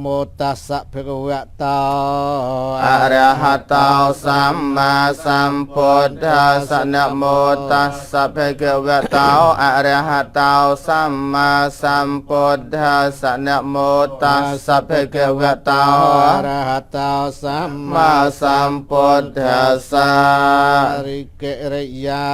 โมตัสสะภะคะวะโต อะระหะโตสัมมาสัมพุทธัสสะนะโมตัสสะภะคะวะโตอะระหะโตสัมมาสัมพุทธัสสะนะโมตัสสะภะคะวะโต อะระหะโตสัม มา มา สัมพุทธัสสะ ริเกริยา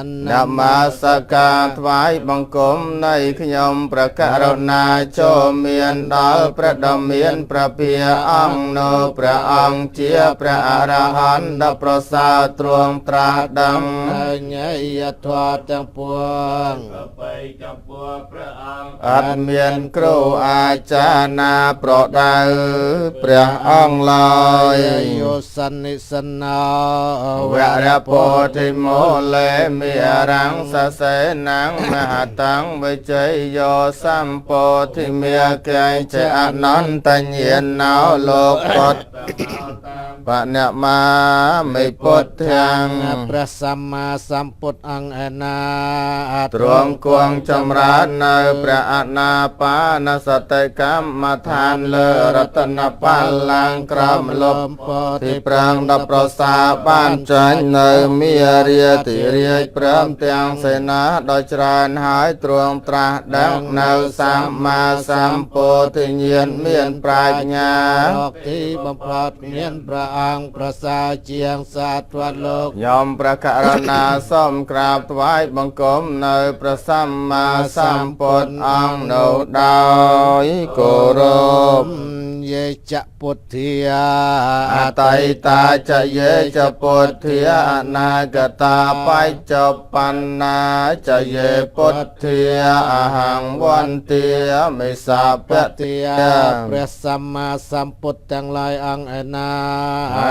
น นมัสการถวายบังคมในขยมประกรุณาโชเมียนดอลประดมเมียนประเพียอังโนพระองค์เจียพระอรหันต์ประสาตรวงตราดัง ญญยทวาทั้งปวง ไปกับพวกพระองค์ อันเมียนครูอาจารย์นาโปรดดาพระองค์ลอย โยสันนิสนา เวรโพธิโมเลมีอรังสเสนังมหตังวิจัยโยสัมโพธิเมียเกยเจอนันตเยียนนาวโลกปดปะเนมาไม่ปดเทียง พระสัมมาสัมพุทธังอนา ตรวงกวงจำราญในพระอนาปานสติกรรมฐานเลอรัตนปัลลังกรามลบที่ปรางดับประสาบ้านใจในมีเรียติเรียเปรมเตียงเสนาโดยจรานหายตรวงตราดังในสัมมาสัมโพธิเยียนเมียนปราชญา โลกที่บำพอดเมียนพระอังประสาเจียงสัตวโลก ยอมประกาศนาส้มกราบถวายบังคมในพระสัมมาสัมพุทธองค์โนดอยโกรบ เยจะปุถเทีย อาตัยตาจะเยจะปุถเทียอนาคตาไปจบปันนาจะเยปุถเทียอาหังวันเตียไม่สาป ปุถ เที เที ย ยพระสัมมาสัมพุทธทั้งหลายอังอนา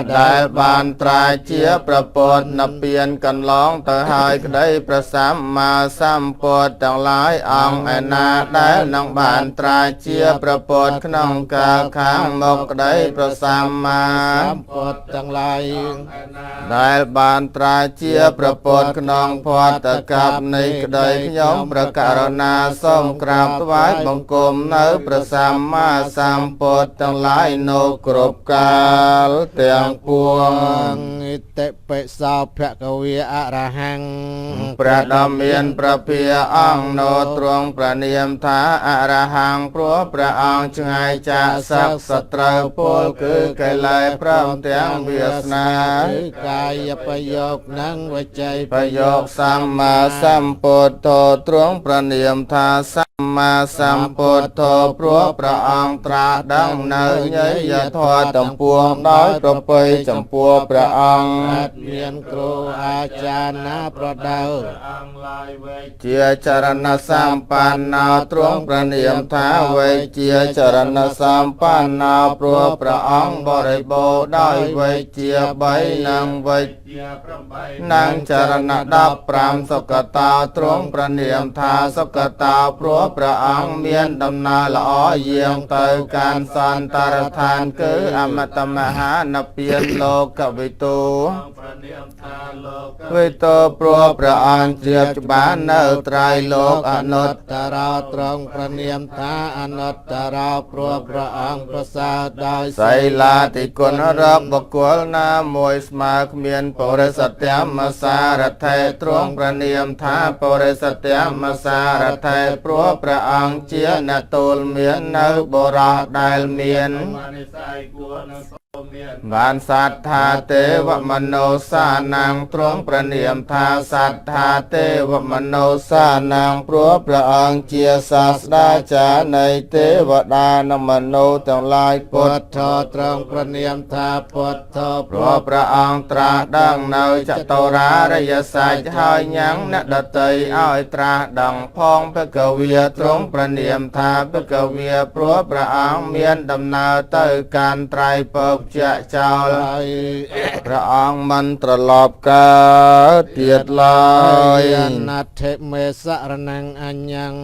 ได้บานตรายเจียประปดนเปลี่ยนกันร้องเตอหายได้ประสัมมาสัมพุทธทั้งหลายอังอนาได้นังบานตรายเจียประปดขนองกาข้างมกได้ประสัมมา สัมพุทธทั้งหลาย ได้บานตราเจียประปดขนองพอตะกับในกระไดขยมประการนาส้มกราบถวายบังคมในประสัมมาสัมพุทธทั้งหลายโนกรบกาลเตียงปวง อิเตเปสาวภะกเวียอรหัง ประดมเมียนประเพียอังโนตรวงประเนียมทาอรหังพระพระองค์ชงายจะสักสตรปุลคือไกลายพระเตียงเวียสนา คือกายประโยคนังวิจัย ประโยคสัมมาสัมพุทโธตรวงประเนียมทาสัมมาสัมพุทโธพระพระองค์ตราดังเนยเยยทอดจำปวงน้อยประเปยจำปวงพระองค์ อัดเมียนครูอาจารย์นาประเดา อังลายเว เจียจรณสัมปันนาตรวงประเนียมทาไวเจียจรณสัมปันนาพระพระองค์บริโภคได้ไวเจียใบนางไว เจียพระใบ นางจรณดับปรามสกตาตรงประเนียมทาสกตาพระพระองค์เมียนดำนาละอ้อเยียงเตยการสันตารทานคืออมตมหานเปียนโลกวิตู ประเนียมทาโลก วิโตพระพระองค์เจียบบ้านเนอไตรโลกอนุต ตราตรองประเนียมทาอนัตตราพระพระอังประสาทได้ ไสลาติกุณรับบกุลนามวยสมาคเมียนปริสตยมสารไทยตรงประเนียมทาปริสตยมสารไทยพระพระองค์เจียนตูลเมียนเนอโบราณได้เมียน มาในสายกวนโสเมียน บานสัทธาเทวมโนสานังตรงประเนียมทาสัทธาเทวมโนสานังพระพระองค์เจียศาสดาจาในเทวดานมโนทั้งหลายพุ พุ ท ทโธตรองประเนียมทาพุทโธ พระพระองค์ตราดังในจตุราริยสัจหายยังนดเตยอ้อยตราดังพองพระกเวียตรงประเนียมทาพระกเวียพระพระองค์เมียนดำนาเตยการไตรเปิบเจ้าเจ้า พระองค์มันตลอบกาเตียดลอย นัตเทเมสะระนังอัญญัง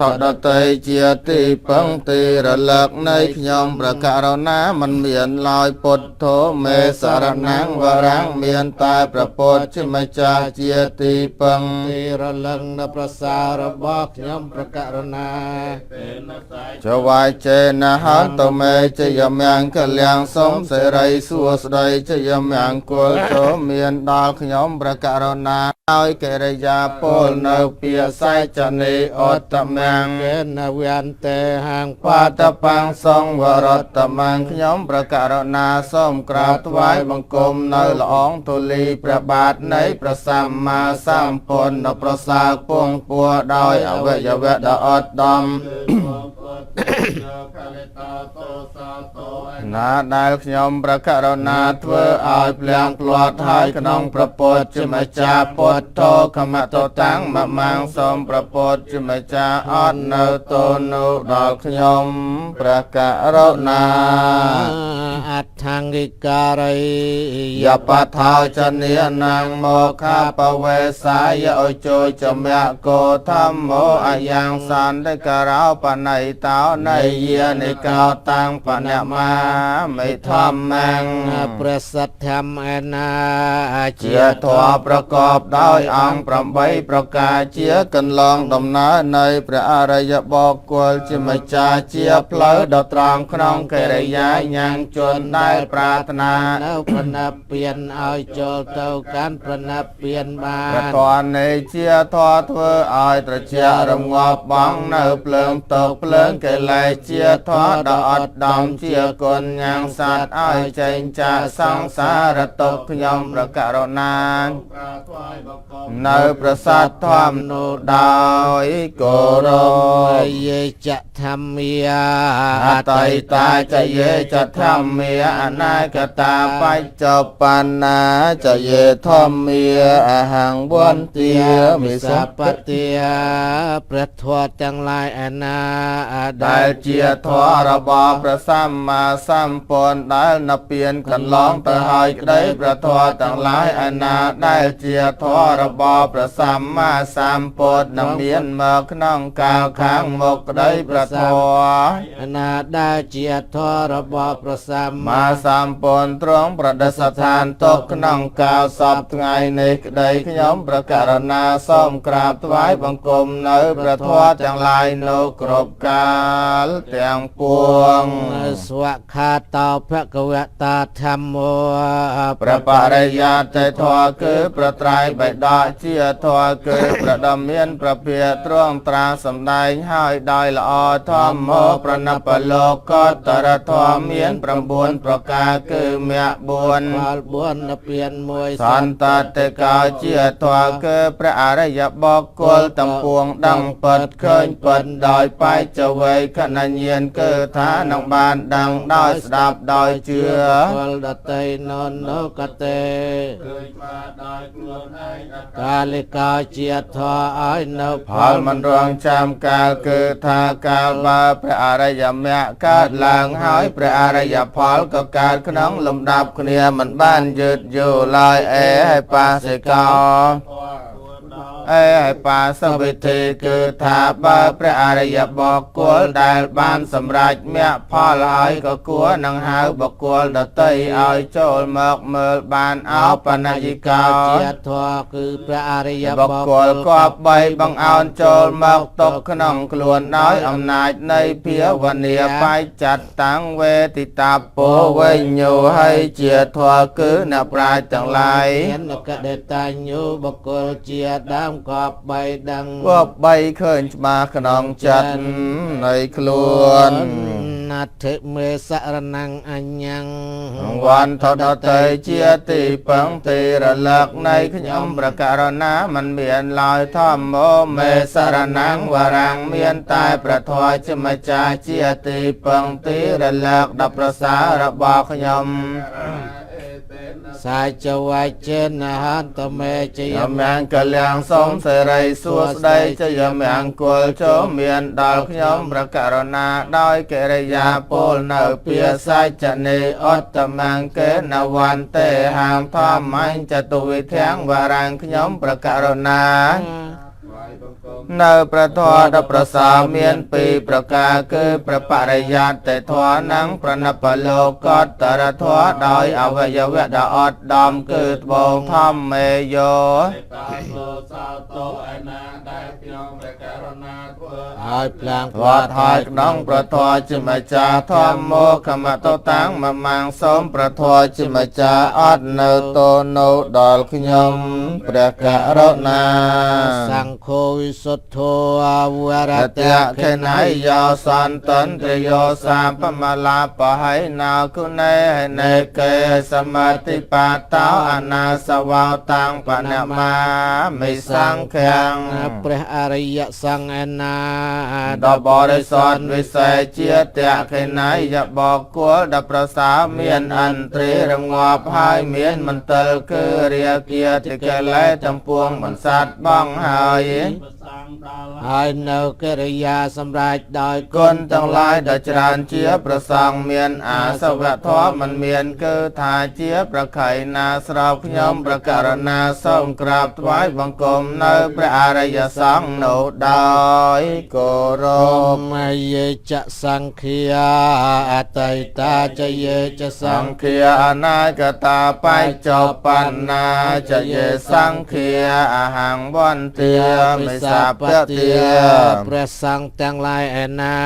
តដតីជាទីពឹងទីរលឹកនៃខ្ញុំប្រការណាមិនមានឡើយពុទ្ធោមេសរណាំងវរាំងមានតែព្រះពុទ្ធជាម្ចាស់ជាទីពឹង ទីរលឹងនៅប្រសាររបស់ខ្ញុំប្រករណា ចវាយចេនហន្តមេជយមង្គលៀងសុំសេរីសួស្តីជយមង្គលចូលមានដល់ខ្ញុំប្រករណាហើយកិរិយាពលនៅពាស័យចនីអត្តមង្គ កេនវន្តេហាង បាតបាំងសង្វរតមង្គខ្ញុំប្រករណាសូមក្រាបថ្វាយបង្គំនៅល្អងទូលីព្រះបាទនៃព្រះសម្មាសម្ពុទ្ធប្រសើរពងពួរដោយអវយវៈដ៏អត់ដំ ណាដែលខ្ញុំប្រករណាធ្វើឲ្យភ្លៀងផ្លាត់ហើយក្នុងព្រះពុទ្ធជាម្ចាស់ពុទ្ធោខមតតាំងមមាំងសូមព្រះពុទ្ធជាម្ចាស់អត់នៅទោនោះដល់ខ្ញុំប្រករណា អដ្ឋង្គិការី យបថោចនានាងមោខាបវេសាយអុជួយចម្រាក់គោធម្មោអយ៉ាងសន្តិការោបណៃតោនៃយានិកោតាំងបណមាមិធម្មង ព្រះសទ្ធធម្មឯណាជា ជាធម៌ប្រកបដោយអង្គ8ប្រការជាកន្លងដំណើរនៃព្រះអរិយបុគ្គលជាម្ចាស់ជាផ្លូវដ៏ត្រង់ក្នុងកិរិយាញាំងជនដែលប្រាថ្នា នៅប្រណិពៀនឲ្យចូលទៅកាន់ប្រណិពៀនបា ព្រះ ន ធម៌នៃជាធម៌ធ្វើឲ្យត្រជាក់រងាប់បងនៅភ្លើងតកភ្លើងកិលេសជាធម៌ដ៏អត់ដំជាគុណញាំងសត្វឲ្យចេញចាកសង្សារទុក្ខខ្ញុំប្រករណា នៅប្រសាទធម្មនោះដោយគោរព យេចធម្មា អតីតាចយេចធម្មាអនាគតាបច្ចុប្បន្នាចយេធម្មាអហង្វន្ទាមិស ស ព ពតិព្រះធម៌ទាំងឡាយឯណា ដែលជាធម៌របស់ព្រះសម្មាសម្ពុទ្ធដែលនៅពៀនកន្លងទៅហើយក្តីព្រះធម៌ទាំងឡាយឯណាដែលជាធម៌របស់ព្រះសម្មាសម្ពុទ្ធនឹងមានមកក្នុងកាលខាងមុខក្តីព្រះធម៌ ឯណាដែលជាធម៌របស់ព្រះសម្មា មាសម្ពុទ្ធទ្រង់ប្រឌិស្ថានទុកក្នុងកាលសពថ្ងៃនេះក្តីខ្ញុំប្រករណាសូមក្រាបថ្វាយបង្គំនៅព្រះធម៌ទាំងឡាយនោះគ្រប់កាលទាំងពួង ស្វខាតោភគវតាធម្មោ ព្រះបរិយត្តិធម៌គឺប្រត្រៃបិដកជាធម៌គឺប្រដំមានប្រភាទ្រង់ត្រាសម្ដែងហើយដោយល្អធម្មោប្រណិបលោកតរធម៌មាន9ប្រការគឺមគ្គ4 ផល4នៅពៀន1 សន្តតិកោជាធម៌គឺព្រះអរិយបុគ្គលទាំងពួងដឹងពិតឃើញពិតដោយបច្ចវេខណញ្ញាណគឺថានឹងបានដឹងដោយស្ដាប់ដោយជឿ ផលដតីននោកតេ ឃើញបានដោយខ្លួនឯង កាលិកោជាធម៌ឲ្យនៅ ផលមិនរងចាំកាលគឺថាកាលបើព្រះអរិយមគ្គកើតឡើងហើយព្រះអរិយផលក៏កើតក្នុងលំដាប់គ្នាមិនបានយឺតយូរឡើយអេហើយបាសិកោ អេហើយបាសវិធីគឺថាបើព្រះអរិយបុគ្គលដែលបានសម្រេចមគ្គផលហើយក៏គួរនឹងហៅបុគ្គលដទៃឲ្យចូលមកមើលបានអោបនយិកោ ជាធម៌គឺព្រះអរិយ បុគ្គលគប្បីបង្អោនចូលមកទុកក្នុងខ្លួនដោយអំណាចនៃភាវនាបាយចាត់តាំងវេទិតាពោវិញ្ញោហើយជាធម៌គឺអ្នកប្រាជ្ញទាំងឡាយ ញាណកដេតាញ្ញូបុគ្គលជាដើមគប្បីដឹង គប្បីឃើញច្បាស់ក្នុងចិត្តនៃខ្លួន ណដ្ឋិមេសរណង្អញ្ញੰ វន្តដតីជាទីពឹងទីរលឹកនៃខ្ញុំប្រករណាមិនមានឡើយធម្មោមេសរណង្វរាំងមានតែព្រះធម៌ជាម្ចាស់ជាទីពឹងទីរលឹកដ៏ប្រសើររបស់ខ្ញុំ សាចវាយចេនហន្តមេជយ យមង្គលៀងសូមសេរីសួស្តីជយមង្គលចូលមានដល់ខ្ញុំប្រករណាដោយកិរិយាពលនៅពាសច្ចចនីអត្តមង្គេនវន្ទេហាងធម្មញ្ញចតុវិធាងវរាំងខ្ញុំប្រករណា ថ្វាយបង្គំ នៅព្រះធម៌ដ៏ប្រសើរមានពីរប្រការគឺព្រះបរិយត្តិធម៌និងប្រណិបលោកតរធម៌ដោយអវយវៈដ៏ឧត្តមគឺត្បូងធម្មមេយោ តាមលោកសោតោឯណាដែលខ្ញុំព្រះករុណាធ្វើ ហើយផ្លាំង វត្តហើយក្នុងប្រធម៌ជាម្ចាស់ធម្មោខមតតាំងមមាំងសូមប្រធម៌ជាម្ចាស់អត់នៅតូនៅដល់ខ្ញុំព្រះករុណា សង្ឃោវិសុទ្ធោអវរ រ ត តៈខេណៃយោសន្តន្ត្រយោសាបមលាបហៃណៅគុណេហេនេកេសម្មតិបាតោអនាសវោតាំងបណមាមិសង្ឃាំង ព្រះអរិយសង្ឃឯណា ដល់បរិសុទ្ធវិសេសជាតៈខេណៃយបកុលដល់ប្រសើរមានអន្ត្រីរងាប់ហើយមានមន្ទិលគឺរាគាតិកិលេសទាំងពួងមិនសាត់បងហើយ ប្រសាងដល់ ហើយនៅកិរិយាសម្រាប់ដោយ គុណទាំងឡាយដ៏ច្រើនជាប្រសងមានអាសវៈធម៌មិនមានគឺថាជាប្រខៃណាស្រោបខ្ញុំព្រះករុណាសូមក្រាបថ្វាយបង្គំនៅព្រះអរិយសង្ឃនោះដោយគោរ រ ព មយេចសង្ឃាអតីតាចយេចស ស ង្ ង្ឃាអនាគតាបច្ចុប្បន្នាចយេសង្ឃាអហង្វន្ទាមិសាពទា ព្រះសង្ឃទាំងឡាយឯណា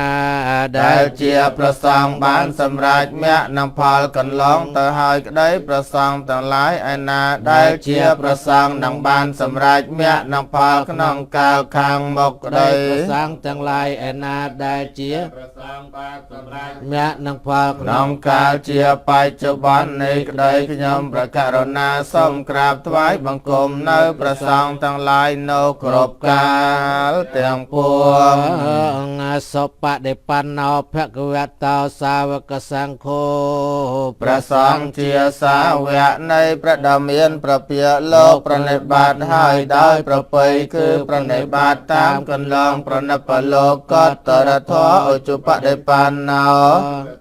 ដ ដែលជាប្រសងបានសម្រេចមគ្គនិងផលកន្លងទៅហើយក្តីប្រសងទាំងឡាយឯណាដែលជាប្រសងនឹងបានសម្រេចមគ្គនិងផលក្នុងកាលខាងមុខក្តី ព្រះសង្ឃទាំងឡាយឯណាដែលជា ប្រសាងបានសម្រាប់ មគ្គនឹងផល ក្នុងកាលជាបច្ចុប្បន្ននៃក្តីខ្ញុំព្រះករុណាសូមក្រាបថ្វាយបង្គំនៅប្រសងទាំងឡាយនៅគ្រប់កាលទាំងពួង សុបដិបណ្ណោភគវតោសាវកសង្ឃោ ព្រះសង្ឃជាសាវកនៃព្រះដ៏មានព្រះពាក្យលោកប្រណិប័តហើយដោយប្រពៃគឺប្រណិប័តតាមកន្លងប្រណិបលោកតរធម៌ឧជបដិបណ្ណោ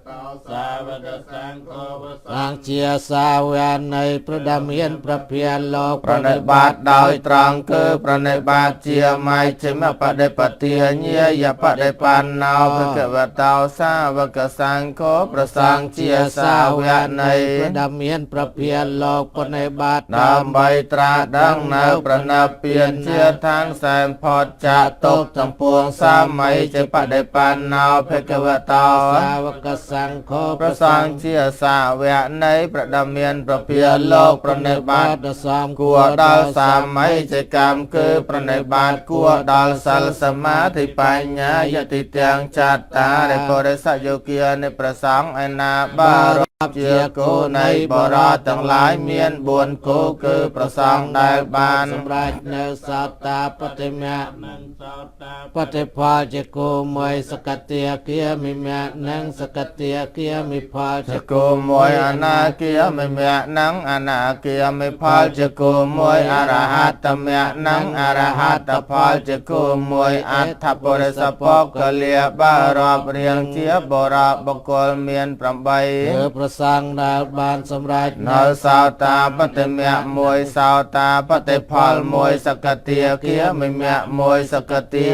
តោសាវកសង្ឃោប្រ សង្ឃជាសាវកនៃព្រះដ៏មានព្រះភាលោក ប្រណិប័តដោយត្រង់គឺប្រណិប័តជាមៃជិមបដិបទាញាយបដិបណ្ណោភគវតោសាវកសង្ឃោព្រះសង្ឃជាសាវកនៃ ព្រះដ៏មានព្រះភាលោកបនិបាត ដើម្បីត្រាស់ដឹងនៅប្រណិពានជាឋានសែនផតចាតុបទាំងពួងសាមីជាបដិបណ្ណោភគវតោ សាវកសង្ឃោ ព្រះសង្ឃជាសាវកនៃព្រះដ៏មានព្រះភាលោកប្រណិប័ត ដ៏សម គួរដល់សាមីជាកម្មគឺប្រណិប័តគួរដល់សិលសមាធិបញ្ញាយតិទាំងចត្តារិបរិសយោគានៃព្រះសង្ឃឯណាបារព្ធជាគោនៃបរតទាំងឡាយមាន4គោគឺព្រះសង្ឃដែលបាន សម្រាប់នៅសោតាបតិមៈ នឹងសោតា បតិផលជាគោមួយសកតិគាមិមៈនិងសកតិគាមិផលជា ជាគោមួយអនាគាមិមៈនិងអនាគាមិផលជាគោមួយអរហត្តមៈនិងអរហត្តផលជាគោមួយអដ្ឋបរិសពកលាបារាប់រៀងជាបរៈបុគ្គលមាន គឺ 8 ប្រសង្ឃដែលបានសម្រេច នៅសោតាបតិមៈមួយសោតាបតិផលមួយសកតិគាមិមៈមួយសកតិ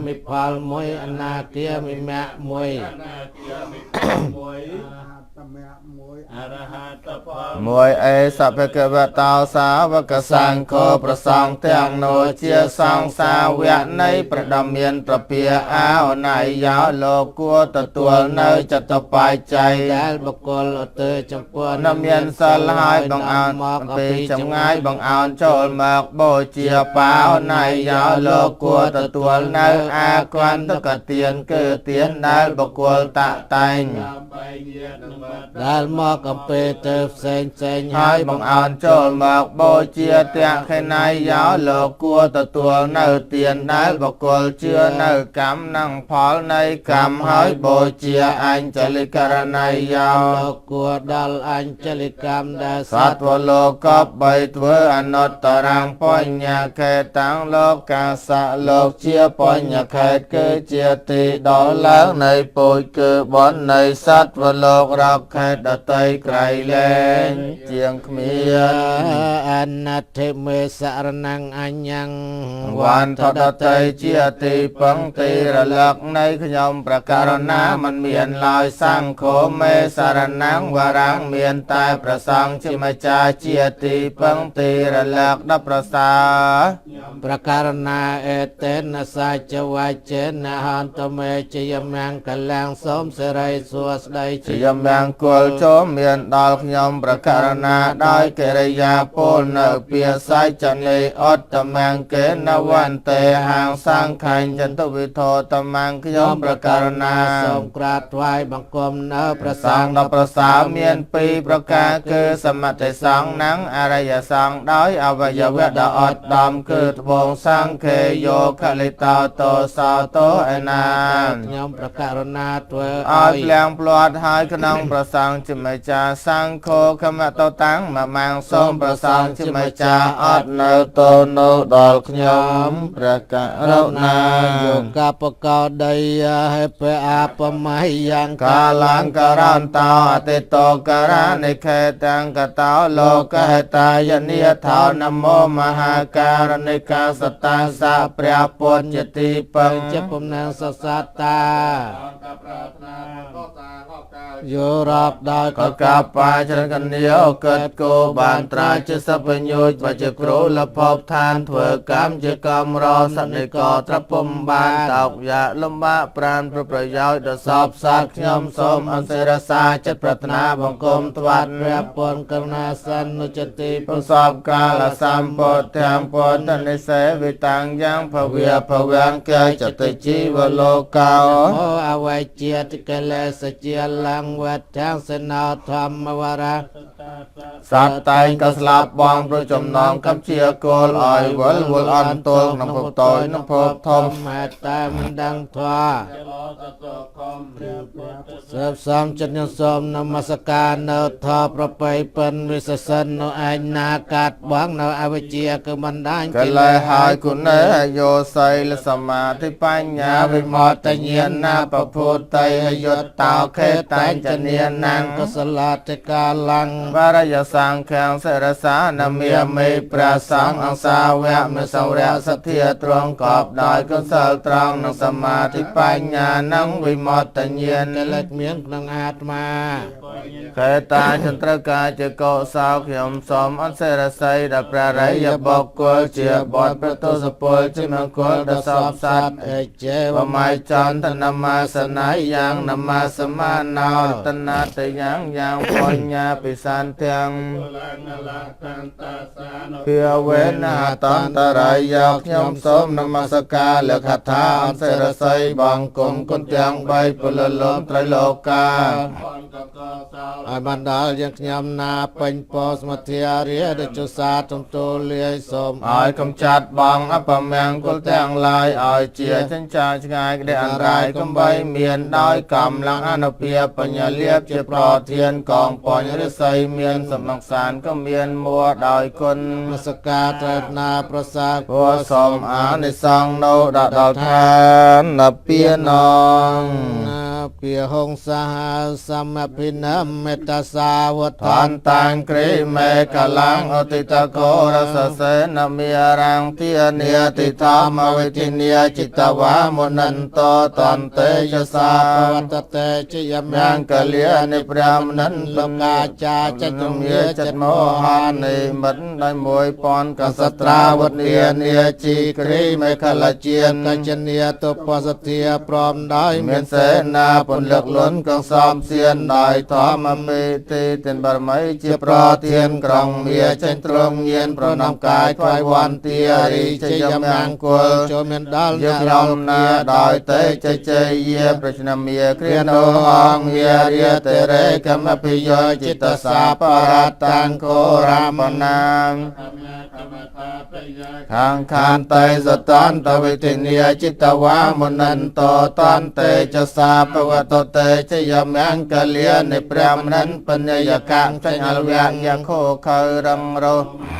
មិផលមួយអនាគាមិមៈមួយ នាគាមិមួយអរហត្តផល មួយអេសភគវតោសាវកសង្ឃោប្រសង្ឃទាំងនោះជាសង្ឃសាវកនៃព្រះដ៏មានព្រះពាអោណៃយោលោកគួរទទួលនៅចតុបច្ច័យ ដែលបុគ្គលឧទ្ទិសចំពោះ នៅមានសិលហើយបង្អោនពីចម្ងាយបង្អោនចូលមកបូជាបាវណៃយោលោកគួរទទួលនៅអាគន្តកទានគឺទានដែលបុគ្គលតាក់តែង ដើម្បីញាតនឹងបាត់ ដែលមកអំពីទៅផ្សេងៗ ហើយបង្អោនចូលមកបូជាទាំងខេណៃយោលោកគួរទទួលនៅទានដែលបុគ្គលជឿនៅកម្មនិងផលនៃកម្មហើយបូជាអញ្ចលិករណីយោ លោកគួរដល់អញ្ចលិកម្មដែល សត្វលោកក៏បីធ្វើអនុត្តរាងបញ្ញខេតតាំងលោកកាសៈលោកជាបញ្ញខេតគឺជាទីដល់ឡើងនៃពុជគឺបននៃសត្វលោករក ខេត្តដតីក្រៃលែងជាងគ្មាន អនធិមេសរណងអញ្ញង វន្តដតីជាទីពឹងទីរលឹកនៃខ្ញុំប្រការណាមិនមានឡើយសង្ឃោមេសរណងវរាំងមានតែប្រសង្ឃជាម្ចាស់ជាទីពឹងទីរលឹកដល់ប្រសើរ ប្រការណាអេតេនសាចវច្ចេនហន្តមេជាយមង្គលាំងសូមសិរីសួស្ដីជា ជាមង្គលចូលមានដល់ខ្ញុំប្រការណាដោយកិរិយាពលនៅពាស័យចនីអត្តមង្គេនវន្ទេហាងសង្ខញ្ចន្ទវិធោតមង្គខ្ញុំប្រការណា សូមក្រាបថ្វាយបង្គំនៅព្រះស សង្ ង្ឃ ឃដល់ប្រសើរមានពីរប្រការគឺសមត្ថសង្ឃនិងអរិយសង្ឃដោយអវយវៈដ៏អត់ដំគឺត្បូងសង្ឃេយោខលិតោតោសោតោឯណា ខ្ញុំប្រការណាធ្វើ ឲ្យភ្លាំងផ្លាត់ហើយក្នុងប្រសង្ឃជាម្ចាស់សង្ឃោខមតោតាំងមកមាំងសូមប្រសង្ឃជាម្ចាស់អត់នៅតូននៅដល់ខ្ញុំព្រះករណា យកកបកោដីហេពអបមៃយ៉ាង កាលាងការន្តោអតិតោការនិខេតាំងកតោលោកហេតាយនិថោនមោមហាការនិកាសតាសាព្រះពុទ្ធជាទីពឹង ជាពំណាងសសតា กับปรารถนาก็ตาก็กาย យោរាប់ដោយ ក៏កាបាចរកនីអកិតគោបានត្រាជាសពញ្ញូចបច្ចគ្រូលភពឋានធ្វើកម្មជាកម្មរសនិកត្រពុំបានតោកយ៉ាលំបាកប្រានប្រយោជន៍ដល់សពសត្វខ្ញុំសូមអន្តរសាចិត្តប្រាថ្នាបង្គំត្វាត់ ព្រះពន្ធករុណាសន្នុចតិ ប្រសពកាលសម្ពុទ្ធទាំងពុទ្ធនិសេវិតាំងយ៉ាងភវាភវាំងកែចតិជីវលោកោ អូអវ័យជាតិកិលេសជាលង្វតទាំងសណោធម្មវរៈ សត្វតែងក៏ស្លាប់បងព្រោះចំណងកំជាគោលឲ្យវល់វល់អន់ទល់ក្នុងភពតូចនិងភពធំ មេត្តាមិនដឹងធម៌ จะรอตะตะคอมเรียบร้อย សើបសំចិត្តញសូមនមស្ការនៅធម៌ប្រពៃពិនវិសសិននៅឯណាកាត់បងនៅអវិជ្ជាគឺមិនដាញ់ កលែហើយគុណេយោសីលសមាធិបញ្ញាវិមតញ្ញាណបពុទ្ធៃយុត្តតោខេតាញ់ចនានាង កុសលតិកាលੰ បរិយសង្ឃាំសិរសានមេមេប្រាសង្ឃអង្សាវៈមេសង្រៈសទ្ធាត្រង់កបដោយកុសលត្រង់និងសមាធិបញ្ញានិងវិមតញ្ញាណ កិលេសមានក្នុងអាត្មា ខេតាចន្ទ្រកាជាកុសលខ្ញុំសូមអន្តរស័យដល់ព្រះរិយបុគ្គលជាបុត្រប្រទុសពលជាមង្គលដល់សពសត្វ អេជេ បមៃចន្តនមសន័យយ៉ាងនមសមាណោតនាតយ៉ាងបញ្ញាពិសានទាំង ลังนลักตันตาสานุ ភាវេណាតន្តរាយខ្ញុំសូមនមស្ការលក្ខថាអន្តរស័យបង្គំគុណទាំង3ពលលំត្រៃលោកា พรกับกอสาว ឲ្យបានដល់យ៉ាងខ្ញុំណាពេញពោស្មធារាដូចចុសាទំទូលាយសូម ឲ្យកំចាត់បងអបមង្គលទាំងឡាយឲ្យជាចិញ្ចាឆ្ងាយក្តីអន្តរាយកំបីមានដោយកម្លាំងអនុភាពបញ្ញាលៀបជាប្រធានកងបញ្ញរិស័យមានសំណងសានក៏មានមួដោយគុណ នមស្ការត្រេតនាប្រសាទ ព្រោះសូមអានិសង្ឃនៅដល់ឋាននពានង ណាពីហងសហសមភិនមេត្តាសាវត ឋានតាំងគ្រីមេកលាំងអតិតកោរសសេនមេរាំងទានាតិធម្មវិទិនីចិត្តវាមុនន្តោតន្តេយសា វត្តតេជយម យ៉ាងកលៀនិព្រះមនិន លោកាចាចិត្តមៀ ចិត្តមោហានិមិត្តដោយ1000កសត្រាវនានាជីគ្រីមេខលជា កញ្ចនីទុបសធាព្រមដោយ មានសេនាពន្លឹកលន់កងសំសៀនដោយធម្មមេទេទានបរមីជាប្រធានក្រុងមាចេញត្រង់ញៀនប្រណំកាយថ្វាយវន្ទារីជយមង្គល ចូលមានដល់ យកខ្ញុំណាដោយទេជជ័យយាប្រជនមាគ្រានោអង្គយារិតេរេកម្មភិយោចិត្តសាបរតាំងគោរាមណាង ธรรมะธรรมตาปยา ខាងខានតេសតន្តវិទិនីចិត្តវាមុនន្តោតន្តេចសាប វតតេជយមង្គលានិព្រះមនិនបញ្ញយកៈចញ្ញលវៈយខោខើរងរោ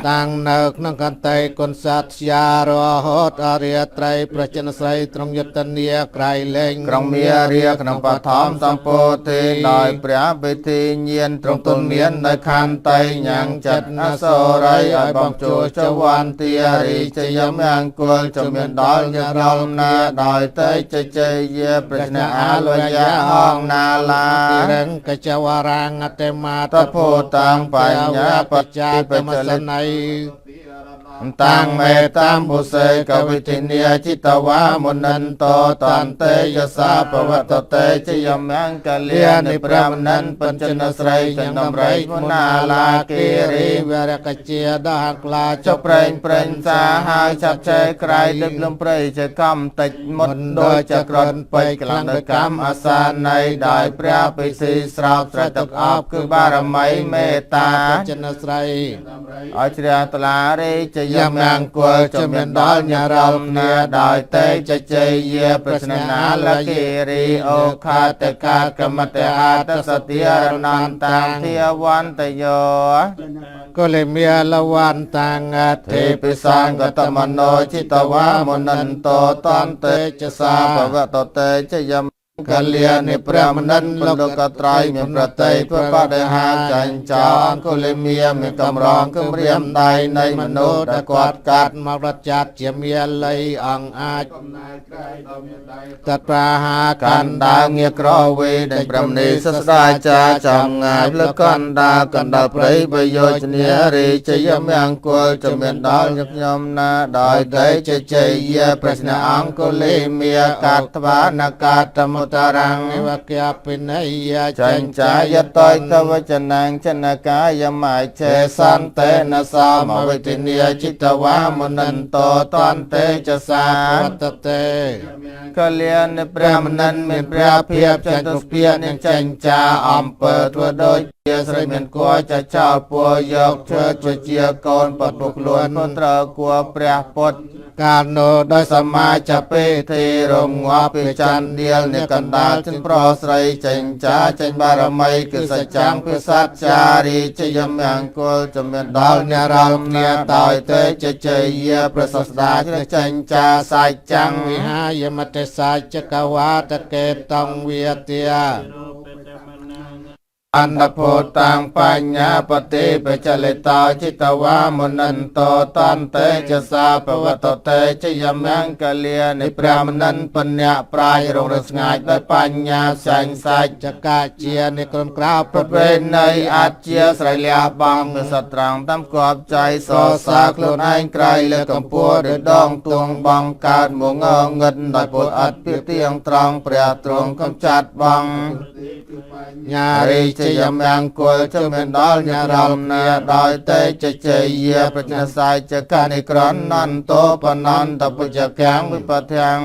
តាំងនៅក្នុងកន្តៃគុណសត្យារហូតអរិយត្រីប្រជិនស្រីត្រង់យុត្តនីក្រៃលែង ក្រុងមារាក្នុងបឋមសម្ពោធិដោយព្រះបិធីញាណទ្រង់ទុនមាននៅខន្តីញ៉ាំងចិត្តអសូរីឲ្យបំចូលចវន្ទារីជយមង្គលជំមានដល់ញរលណាដោយតេជជយាប្រជ្ញាអាលវយាអងណាឡា រង្កចវរាងអតេមាត តភោតាំងបញ្ញាបច្ចាបច្ចលិ ណៃ តាំងមេតាំបុសេកវិទិនីចិតវាមុនិនតតន្តេយសាបវតតេជយមង្គលានិព្រះមនិនបញ្ចនស្រីចន្ទមរៃមុណាឡាគិរី វរកជាដាក្លា ចុប្រេងប្រេងសាហើយចាប់ចែកក្រៃលឹកលំព្រៃជាកំតិចមុតដោយចក្រនពេកក្លាំងដោយកម្មអាសាន័យដោយព្រះបិស៊ីស្រោបស្រែទឹកអប់គឺបារមីមេត្តា ចនស្រី ឲ្យជ្រះតឡារីជយមង្គលជំមានដល់ញរលនាដោយតេជជយាប្រស្នាលគិរីអូខាតកាកម្មតេអតសតិរណន្តាំធាវន្តយោ ក៏លេមៀលវ័នតាំងអ ទេ ធិ ពិសង្កតមโนចិតវាមុនិនតតន្តេចសាបវតតេជយមកលិនិព្រះមនិនលោកត្រៃមានប្រតិព្រះបដិហាចាញ់ចោអង្គុលិមាមានកំរងគំរាមដៃនៃមនុស្សដែលគាត់កាត់ មករត់ចាត់ជាមាល័យអង្គអាចតប្រាហា កណ្ដាលងារក្រវេដែលព្រមនីសស្ដាចាចំងាយលកណ្ដាលកណ្ដាលព្រៃបយោជនារីជយមង្គលជំមានដល់ញឹកញោមណាដោយតេជជយាប្រស្នាអង្គុលិមាកាត់វានកាតមុតរាំង វកៈពិនយ ចាញ់ចាយតយតវចនាងចនកាយមៃឆេសន្តេនសមវិទិនីចិតវាមុនិនតតន្តេចសា វតតេ កលៀនព្រះមនិនមានព្រះភាពចតុស្ពានាងចាញ់ចាអំពើធ្វើដូចជាស្រីមានគួរចចោលពួរយកធ្វើជាកូនបពុកខ្លួនពុត្រគួរព្រះពុទ្ធ កាលនោះដោយ សមាចពេធីរងងាប់ពីចន្ទដៀលនៃកណ្ដាលចិនប្រស្រីចេញចាចេញបារមីគឺសច្ចាំងពិសត្ចារីជយមង្គលជំមានដល់ញរលនាដោយតេជជយាប្រសស្ដាជ្រះចេញចាសច្ចាំង វិហាយមតិសាចកវាតកេតងវិទ្យា អន្តភោតាំងបញ្ញាបតិបច្ចលិតោចិតវាមុនិនតតន្តេចសាបវតតេជយមង្គលានិព្រះមនិនបញ្ញប្រាយរងរស្ងាយដោយបញ្ញាចាញ់សាច់ ចកជានៃក្រុមក្រៅ ប្រវេណីអាជាស្រ័យលះបងពិសត្រង់តាមគប់ចៃសសាខ្លួនឯងក្រៃលើកម្ពស់ដោយដងទួងបងកើតមកងងឹតដោយពុទ្ធអត់ពីទៀងត្រង់ព្រះទ្រង់កំចាត់បង ញា រីជយមង្គលជំមានដល់ញរលនាដោយតេជជយាប្រជ្ញាសាយចកនិក្រណនន្តោបណន្តបច្ចកាំវិបធាំង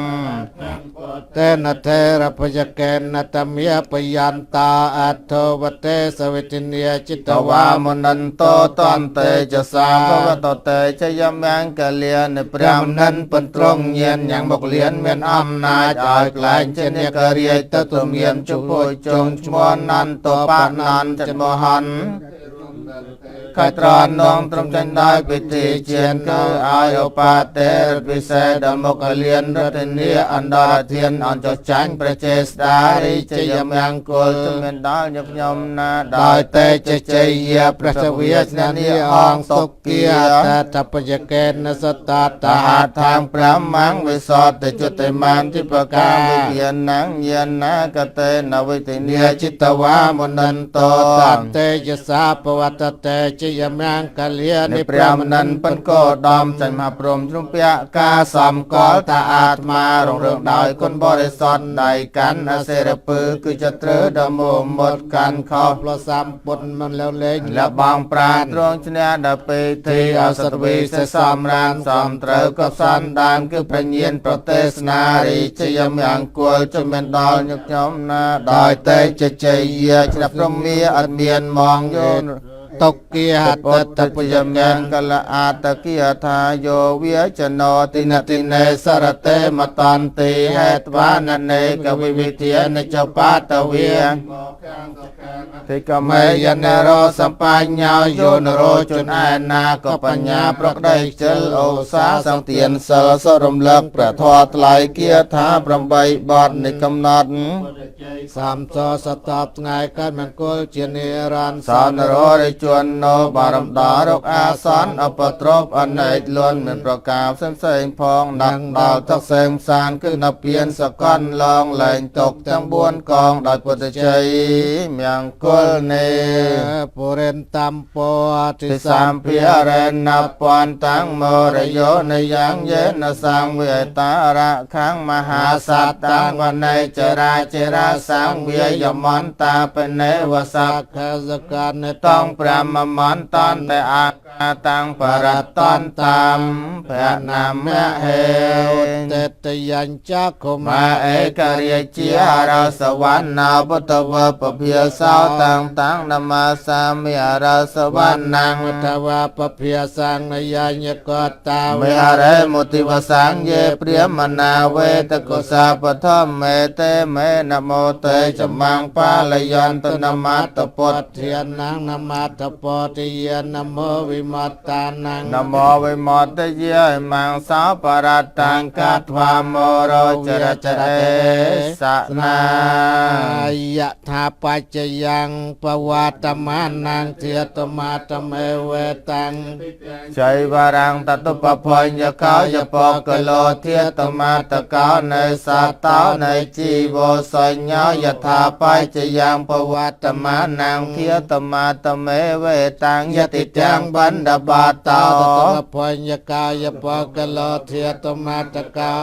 តេនថេរពយកេនតមេបយន្តាអថវតេសវិទិនីចិត តវាមុនិនតតន្តេចសាភវតតេជយមង្គលានិព្រះមនិនបន្ត្រង់ញាណយ៉ាងមកលៀនមានអំណាចឲ្យក្លែងជាអ្នករាយទៅទូមានជពុជងឈ្មោះនន្តបណន្តចមហន ខៃត្រនងត្រឹមចេញដោយពិធីជានគឺឲ្យឧបតេរពិសេសដល់មកលៀនរតនីអន្តរធានអន្តចាញ់ប្រជេស្តារីជយមង្គលជំមានដល់ញឹកញោមណាដោយតេជជយាព្រះសវាស្នានីអង្គសុគា តតពយកេនសតត តាហាថាងព្រះមង្គវិសតជតិមានទីប្រកាវិញ្ញាណញាណាកតេនវិទិនីចិតវាមុនិនត ត ត តេយសាបវតតេជយមង្គលា និព្រះមនិនបនកោដំចាញ់មហាព្រំជ្រុំពាក់ការសំកលថាអាត្មារងរឿងដោយគុណបរិសុទ្ធដៃកាន់អសេរពើគឺជាត្រូវដល់មុំមុតកាន់ខោ ផ្លោសម្ពុនមិនលលេង លបងប្រាណទ្រង់ឈ្នះដល់ពេធីអសតវីសេសំរានសំត្រូវក៏សន្តានគឺប្រញានប្រទេសនារីជយមង្គលជំមានដល់ញឹកញោមណាដោយតេជជយាជ្រាបព្រមមាអត់មានមងយោន តុគាហ ពុ ត ទ្ធ ត ព ព យ យ ម មា ង្គលអាតគិយថាយោវាចណោទិនតិនេសរតេមតន្តិហេត្វាននេកវិវិធានចបាតវា តិកមេយនរោសម្បញ្ញោយោនរោជនឯណាក៏បញ្ញាប្រក្តីខ្ជិលអូសាសង្ទានសិលសរំលឹកព្រះធម៌ថ្លៃគាថា8បទនៃកំណត់ សំសសតបថ្ងៃកើតមង្គលជានិរន្តរ៍ សនរោរិជួនណោបារម្ដរកអាសនអបទ្រពអនេកលួនមានប្រការផ្សេងៗផងដាក់ដល់ទឹកសេមសានគឺនៅពៀនសកលឡងលែងទុកទាំង4កងដោយពុទ្ធជ័យមង្គលនេ ពុរិនតំពោទិ ទិ ស សម្ភារណពន្តាំងមរយោនយ៉ាងយេនសង្វេតារៈខាងមហាសត្តាំងវនេចរាចរាសង្វាយមន្តាបនេវសក្ខ ខសកាន តង5មន្តន្តតែអាកាតាំងបរតន្តាមព្រះនាមហេ តេតយញ្ចកុ មា មា អេករិយជារសវណ្ណាពុទ្ធវពភាសោតាំងតាំងនមសាមិអរសវណ្ណាង វតវពភាសាងនយញ្ញកតា មេរេមុតិវសង្យេព្រាមណាវេតកុសាបធម្មមេតេមេនមោតេចមង្បាលយន្តនមតពុទ្ធ ធានាងនមតពោតិយនមោវិមត្តានាង នមោវិមតយាមង្សោបរតាំងកាថ្វាមរោចរចរេសនា យថាបច្ចយ៉ាងបវតមានាងធាតមាតមេវេតាំង ចៃវរាំងតតុបភញ្ញកោយបកលោធាតមតកោនៃសតោនៃជីវោសញ្ញោយថាបច្ចយ៉ាងបវតមានាងធាតមតមេវេតាំងយតិទាំងបណ្ឌបាតោ តតពញ្ញកាយបកលោធាតមាតកោ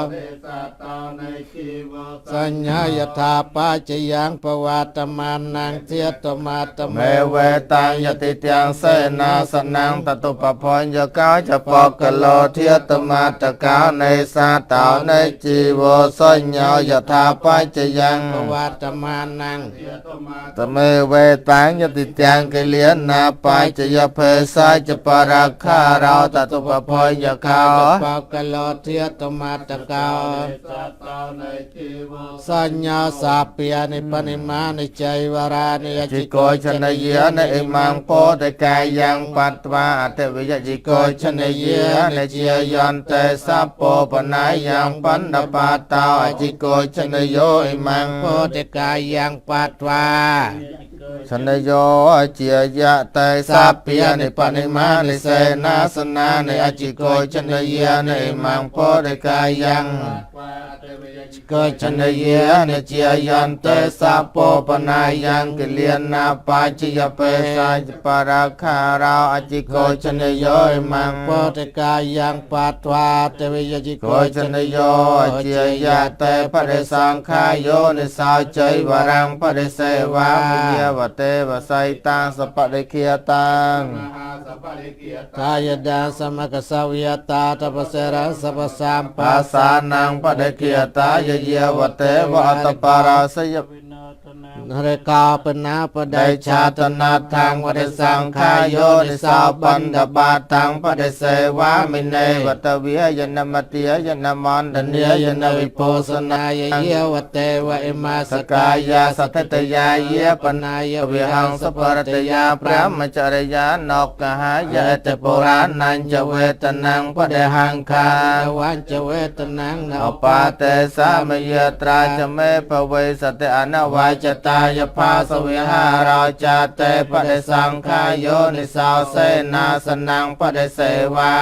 សញ្ញយថាបច្ចយ៉ាងបវតមានាងធាតមាត មេ មេ វេតាំងយតិទាំងសេនាសនាងតតុបភញ្ញកោចបកលោធាតមតកោនៃសតោនៃជីវោសញ្ញោយថាបច្ចយ៉ាង បវតមានាង តមេវេតាំងយតិទាំងកិលាណាបច្ចយភេសាចបរាខារោតតុបភញ្ញកោ បកលោធាតមាតកោសញ្ញសាពានិបនិមានិចៃវរានិយ ជី จิ កោចនយានអិមាំពោតកាយយ៉ាងបត្វាអតិវិយជីកោចនយានជាយន្តេសពោបណាយយ៉ាងបណ្ឌបាតោអជីកោចនយោអិមាំ ពោធិកាយ៉ាងបាត់វា ชนโยជាយៈតេសាភិយនិបនិមានិសេនាសនានិអจิโกចនយានិមង្ពោដិកាយ៉ាង កោចនយានិជាយន្តេសាពោបណាយ៉ាងកិលាណាបាជយបេសាចបរាខារោអจิโกចនយោអិមង្ពោ ពោធិកាយ៉ាងបាត់វាទេវិយจิโก កោចនយោជាយៈតេបរិសង្ខាយោនិសោចៃវរាំងបរិសេវាវិយវតេវសៃតាសបដិគិយតាង កាយដាសមកសវិយតាតបសេរសពសាម បាសាนังปฏิกิยตายเยวเตวะตปาราสย រេកោបណាបដិ ដេឆាតនាថាងវរិសង្ខាយោនិសោបណ្ឌបាតាំងបដិសេវាមិនេវតវិយនមតិយនមន្តនិយនវិពោសនា នាយយវតេវអិមា ស ស កា កា យាសថតយាយបណាយវិហង្សបរតយាព្រមចរិយានកហាយតបុរាណញ្ចវេតនាងបដិហង្ខា វញ្ចវេតនាងណ អបាតេសាមយត្រាចមេភវេសតិអនវាចតាយផាសវិហារោចាតេបដិសង្ខាយោនិសោសេនាសនាងបដិសេវា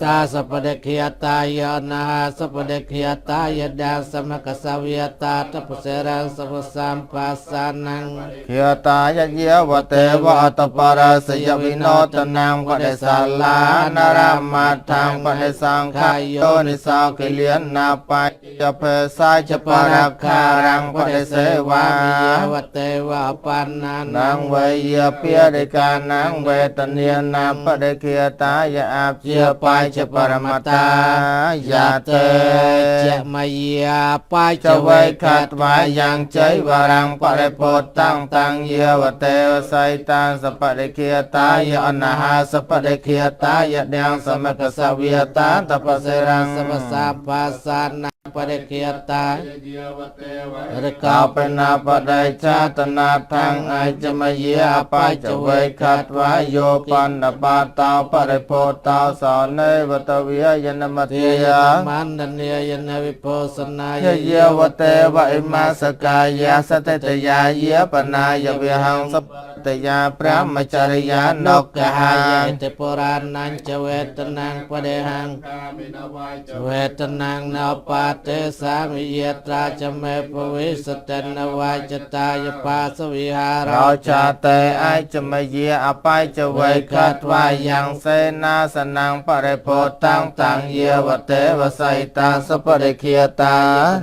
តាសពដិខិយតាយនាសពដិខិយតាយដាសមកសវិយតាតបសេរសពសាមបាសាนัง ខិយតាយยวតេវអតបរសយវិណោតនាងបដិសាលានរមថាងបដិសង្ខាយោនិសោកិលានណាបច្ចយភេសាចបរខារាំងបដិ วา วเตวะปันนา นังเวยเปียดิกานังเวตเนียนาปะเดเคียตายะอาเจียปายจะปรมตายาเต จะมายาปาย จะไว้ขัดวายังใจวารังปะเรโพตังตังเยวเตวไสตังสปะเดเคียตายะอนาหาสปะเดเคียตายะเดียงสมกสเวียตาตปะเสรัง สัพสาปาสานาปะเดเคียตา เดียวเตวะ หรือก าเป็นนาปะไดชาตนาทางไอจะมาเยียปายจะไว้ขัดวาโยปันนปาตาปะเรโพตาสอนเนวตเวียยนม เท ติ ย ยา มันดันเนยนวิโพสนา เยเยวเตวะอิมาสกายาสเตตยาเยปนายวิหังสปตยาพระมจริยานกกหายา เตปรานังจเวตนังปะเดหัง คามินาวายจะ เวทนังนาปาเตสามิเยตราจเมปวิสเตนวายจตายปาสวิหา เรา รา ชาเตไอจะมาเยียอปายจะไว้คัดว่ายังเสนาสนังปะเรโพตังตังเยวเตวไสตังสปะเดเคียตา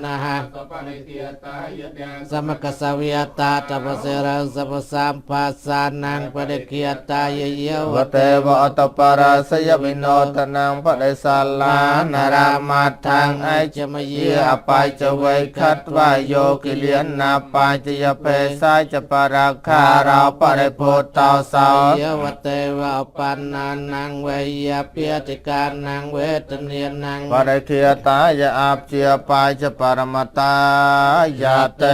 นาหะ สปะเนเทียตายะเดียง สมกสวิยตาตปเสรังสัพสัมปัสสานังปะเดคียตายเยว วเตวะอัตปาราสยวินโนทนังปะเดสาลานารามาทังไอจะมาเยียอปายจะไว้คัดว่าโยกิเลียนนาปายจะยเพสายจะปาราคาเราปะเรโพตาสาว เยวเตวะปันนานังเวยเปียติกานังเวทเนียนัง ปะเดเคียตายะอาเจียปายจะปรมตายาเต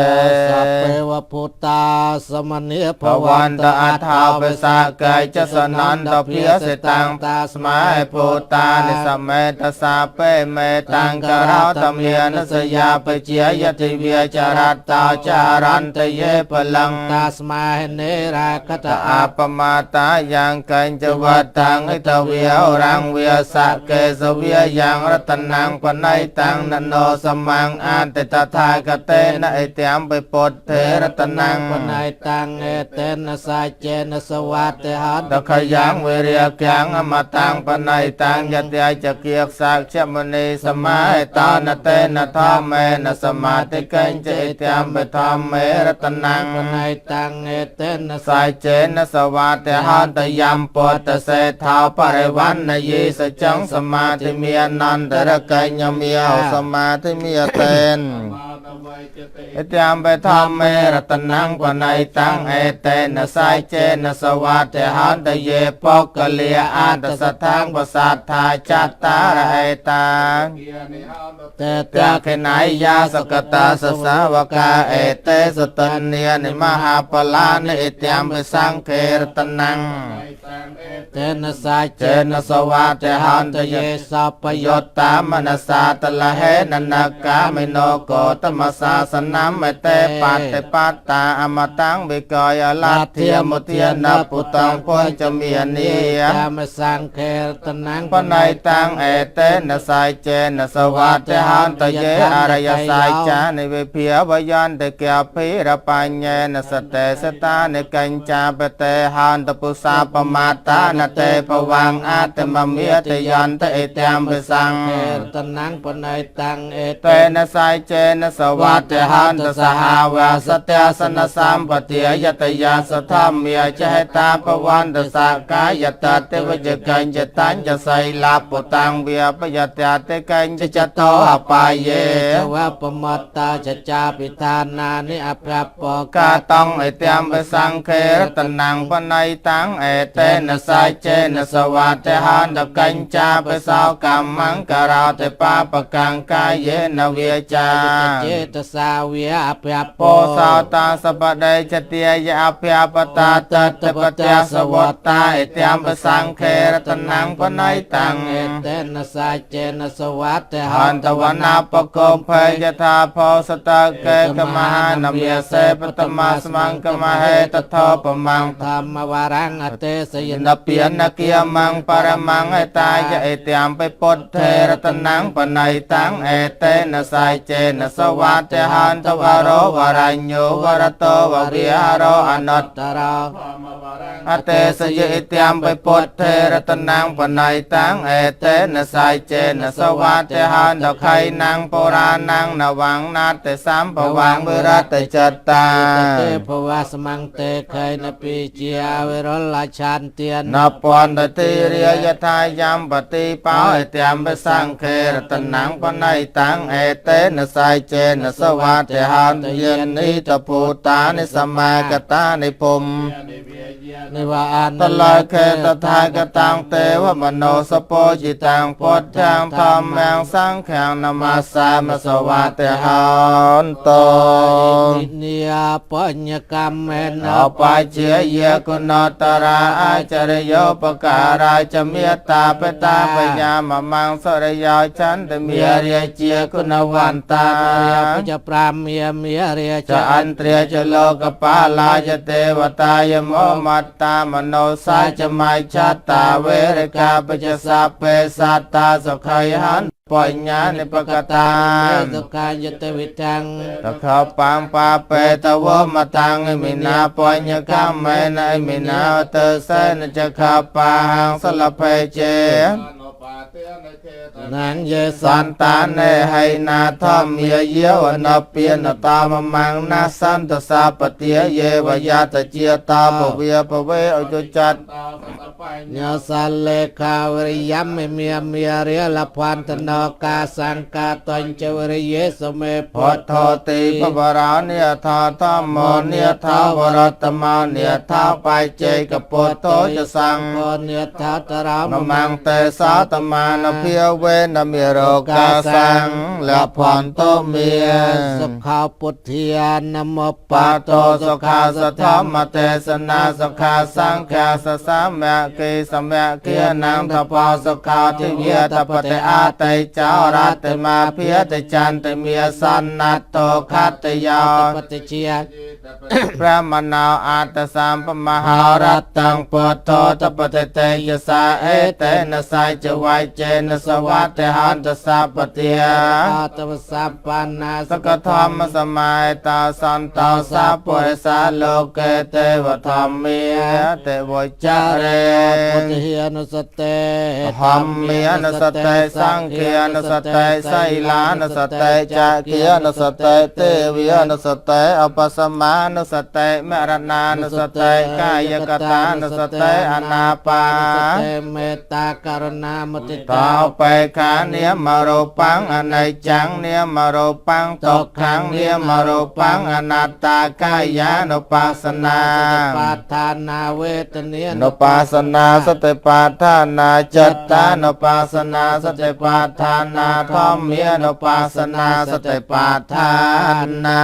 สัพเพวะพุทธาสมณีภ ภวันตอัฏฐาเปสากายจะสนันตเพียเสตัง ตาส สมัยโพตานิสมเมตสาเปเมตังกราตเมียนสยาปเจียยติเวียจารัตตาจารันตเยพลัง ตาสมาเนราคต ตาอาปมาตายังกันจวัตตังอิตเวียรังเวียสะเกสเวียยังรัตนังปนัยตังนโนสมังอันติตถาคเตนะอิเตียมไปปดเทรัตนัง ปนัยตังเอเตนะสายเจนะสวัสดิหัน ตะขยังเวเรียกยังอมตังปนัยตังยตยาจะเกียกสักเชมณีสมัยตานเตนะธรรมเมนะสมาติกันเจติยมไปธรรมเมรัตนัง ปนัยตังเอเตนะ สายเจนะสวัสดิหันตยมปตเสทาวปริวันนยีสจังสมาธิเมียนันตระกัญญเมียวสมาธิเมียเตน มาตวายจะเต เอตยามไปธรรมเมรัตนังปนัยตังเอเตนะสายเจนะสวัสดิหันตเยปกเลียอันตสัทธังปสัทธาจัตตาระเอตัง เกียนิหานต เต เตเขนายยาสกตาสสาวกาเอเตสตันเนียนิมหาปลานิเอตยามไปสังเครตนัง ตังเอ เตนะสายเจ เจนะสวัสดิหันตเย สัพพ ป ย ย ศ ตตามนัสสาตละเหนันกามิโนโกตมสาสนัมเตปัตเตปัตตาอมตังวิกอยลัทเทียมุเทียนปุตังพ้นจะมีนีย ตามสังเคตนัง ปนัยตังเอเตนะสายเจนะสวัสดิหันตเยอารยสายจานิเวเพียวยันเตเกียพิระปัญเยนะสเตสตานิกัญจาปเตหันตปุสาปมาตานเตภวังอาตมเมียตยันเตเอตยมเปสัง เคตนังปนัยตังเอ เตนะสายเจนะสวัสดิหันตสหาวาสเตสนสัมปติยตยาสธรรมเมียจเหตาปวันตสากายตเตวจกัญจตัญจะไสลาปุตังเบียปยตาเตกัญจะโตอปายเย เทวะปมัตตาจจาปิทานานิอภิปก กาต้องเอเตยมไปสังเครตนังปนัยตังเอเตนะสายเจนะสวัสดิหันตกัญจาไปสาวกรรมังกราเตปาปกังกายเยนเวียจา เจตสาเวียอภิป โปสาวตาสปะเดจเตียยาพยาปตาตัตปะเตยสวัตตาเอเตยมปสังเครตนังปนัยตัง เอเตนะสายเจนะสวัสดิ หันตวนาปโกมเพยทาโพสตะเกกมหานเมียเสปตมาสมังกมเหตทอปมัง ธรรมวารังอเตสย นเปียนนเกียมังปรมังไอตายจะเอเตยมไปปดเทรตนังปนัยตังเอเตนะสายเจนะสวัสดิหันตวโรวรัญโยวรโตววิหารโรอนัต ตรา พามาวา อเตสยอิตยามไปปดเทระตนังปนัยตังเอเตนะสายเจนะสวัสเตหันดอกไข่นางโบราณนางนวังนาเตสัมภวังเวรัตจัตตา เตภวะสมังเตเคยนปีเจียเวรลาชานเตียน นับปอนตติเรียยทายามปฏิปาเอตยามไปสังเครตนังปนัยตังเอเตนะสายเจนะสวัสเตหันเยนนิตปูตานิสมากตานิพม นิวาอัน ตลอดเคตทายกตังเตวมโนสโปจิตังพุทธังธรรมังสังฆังนามาสามสวัสเตหันโต เนียปัญญกรรมเมน อปัจเจยกุณตราอาจริโยปการาจเมตตาเปตาปยามมังสรยาฉันตเมียเรียเจียกุณวันตา พจะปรามเมียเรีย จะอันเตรียจะโลกปาลาจะเทวตายโมมัตตามโนสาจะไมชัตตาเวรกาปจะสัพเพสัตตาสกายหันปัญญาในปกตา สกายตวิทัง ตะเขาปังปาเปตวมาตังมินาปัญญกรรมเมนมินาเตเสนจะขาปาหังสลเพเจ นังเย สันตานเนให้นาธรรมเยเยวนาเปียนตามมังนาสันตสาปเตียเยวายาตเจียตาปเวียปเวอจุจัต ญาสัลเลขาวริยมเมียเรียละพันธนกาสังกาตัญจวริเยสเม พุทโธติปวราเนียธาธรรมโมเนียธาวรตมาเนียธาไปเจกปุตโตจะสัง โกเนียทัตราม นมังเตสาตมานเพียวเวนเมียโรกาสังและผ่อนโตเมีย สุขาปุถเทียนมป ปาโตสุขาสธรรมเทศนาสุขาสังฆาสสามแมกีสมแมกีนังทปาสุขาทิเวียตปเตอาเตเจ้ารัตมาเพียตจันตเมียสันนัตโตคัตยา ปฏิเชีย พระมนาวอาตสามปมหารัตตังปุตโตตปเตเตยสาเอเตนะสายจวัยเจนะสวัตเตหันตสัพปเตีย อาตวสัพปานา สกธรรมสมัยตาสันตาสาปุริสาโลเกเตวธรรมเมียเตวจาเร ปุถเทียนุสเต ธรรมเมียนสเตสังเคียนสเตไสลานสเตจักเคียนสเตเตวิยนสเตอปัสมานสเตมรณานสเตกายกตานสเตอนาปา เตเมตตาการณามติ ต่อไปขาเนียมรูปังอนัยจังเนียมรูปังตกขังเนียมรูปังอนัตตากายานุปัสสนา ปาทานาเวทเนีย นุปัสสนาสติปัฏฐานาจัตตานุปัสสนาสติปัฏฐานาธรรมเมียนุปัสสนาสติปัฏฐานา